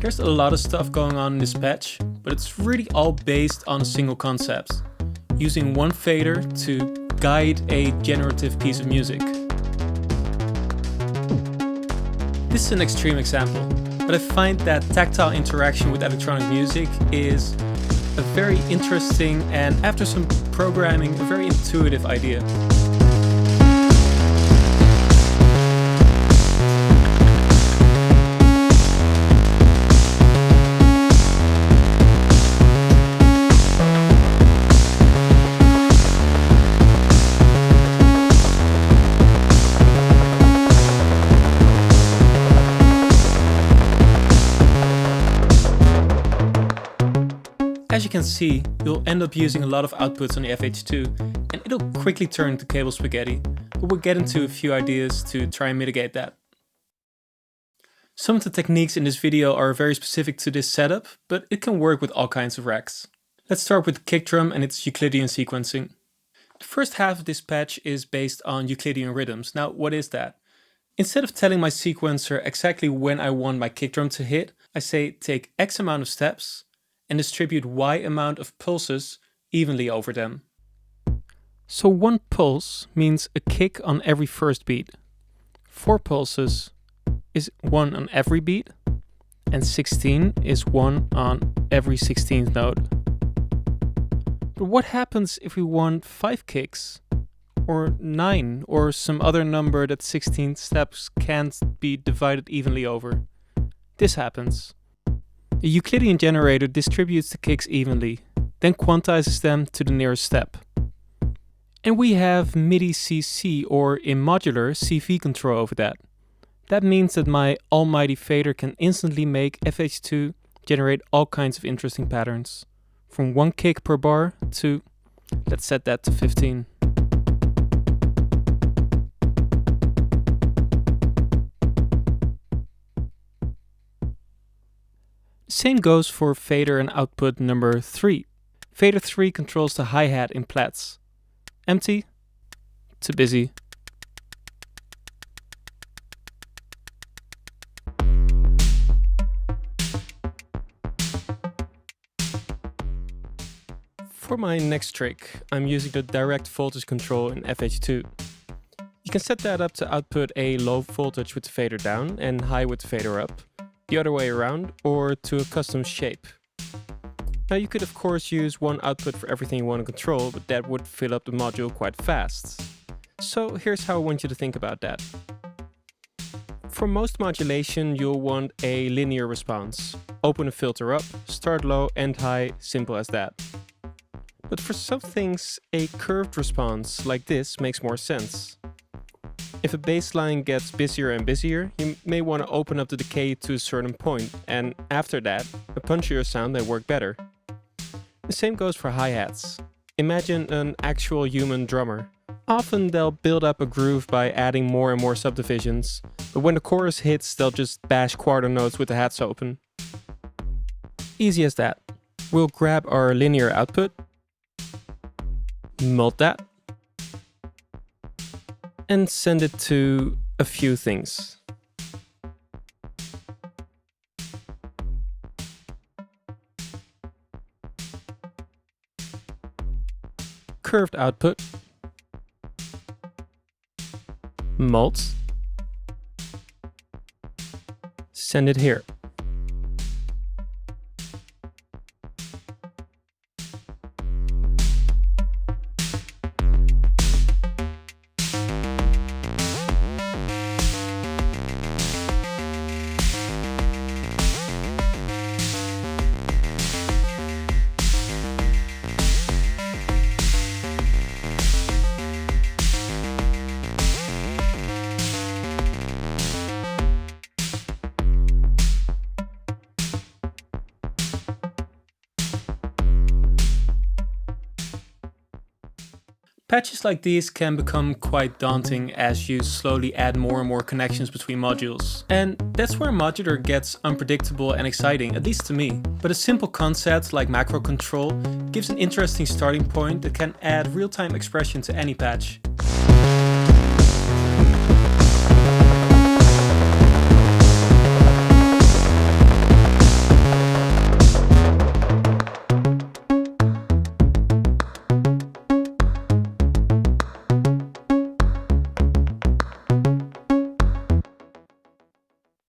There's a lot of stuff going on in this patch, but it's really all based on a single concept, using one fader to guide a generative piece of music. This is an extreme example, but I find that tactile interaction with electronic music is a very interesting and, after some programming, a very intuitive idea. As you can see, you'll end up using a lot of outputs on the FH2, and it'll quickly turn into cable spaghetti, but we'll get into a few ideas to try and mitigate that. Some of the techniques in this video are very specific to this setup, but it can work with all kinds of racks. Let's start with the kick drum and its Euclidean sequencing. The first half of this patch is based on Euclidian Rhythms. Now, what is that? Instead of telling my sequencer exactly when I want my kick drum to hit, I say take X amount of steps and distribute Y amount of pulses evenly over them. So 1 pulse means a kick on every first beat. 4 pulses is 1 on every beat, and 16 is 1 on every 16th note. But what happens if we want 5 kicks, or 9, or some other number that 16 steps can't be divided evenly over? This happens. The Euclidean generator distributes the kicks evenly, then quantizes them to the nearest step. And we have MIDI CC, or in modular CV control over that. That means that my almighty fader can instantly make FH2 generate all kinds of interesting patterns. From 1 kick per bar to, let's set that to 15. Same goes for fader and output number 3. Fader 3 controls the hi-hat in plats. Empty to busy. For my next trick, I'm using the direct voltage control in FH2. You can set that up to output a low voltage with the fader down and high with the fader up, the other way around, or to a custom shape. Now you could of course use one output for everything you want to control, but that would fill up the module quite fast. So here's how I want you to think about that. For most modulation you'll want a linear response. Open a filter up, start low, end high, simple as that. But for some things a curved response like this makes more sense. If a bass line gets busier and busier, you may want to open up the decay to a certain point, and after that, a punchier sound may work better. The same goes for hi-hats. Imagine an actual human drummer. Often they'll build up a groove by adding more and more subdivisions, but when the chorus hits, they'll just bash quarter notes with the hats open. Easy as that. We'll grab our linear output, mult that, and send it to a few things. Curved output, mult, send it here. Patches like these can become quite daunting as you slowly add more and more connections between modules. And that's where modular gets unpredictable and exciting, at least to me. But a simple concept like macro control gives an interesting starting point that can add real-time expression to any patch.